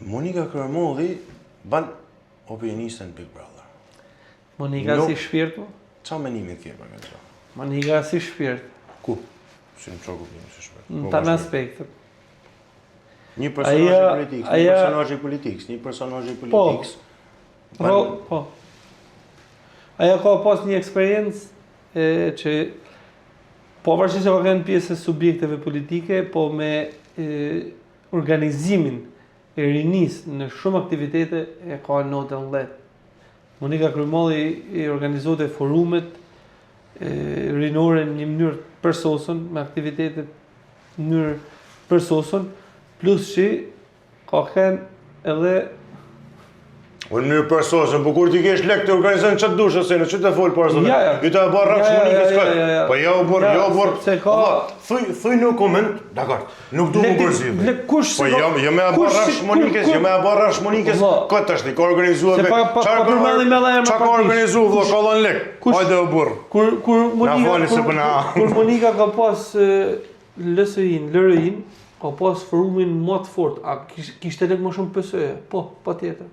Monika Kërmolli ban opinionistën Big Brother. Monika si shpirtu? Qa menimit ke për këtë? Monika si shpirt. Ku? Si në qoku kemi si shpirt? Në të në aspektet. Një personazh i politikës, Po. Aja ka pas një eksperiencë që pavarësisht se ka qenë pjesë e subjekteve politike, po me organizimin e rinis në shumë aktivitete e ka notën lehtë. Monika Kërmolli i organizote forumet rinore në një mënyrë përsosur, me aktivitetet në mënyrë përsosur, plus që ka qenë edhe në mënyrë përsosur, po kur ti kesh lek të organizojnë çfarë dush ose në çfarë të fol para zonë. Ju të bërë rrafsh Monikës kët. Po jo bër. Thuj në koment, dakor. Nuk duhet të gërzive. Po jo më bërë rrafsh Monikës, kët tash ka organizuar me. Çfarë ka organizuar vëlla kollon lek. Hajde u burr. Kur Monika ka pas LSI-n, ka pas forumin më të fortë. A kishte lek më shumë PS? Po, patjetër.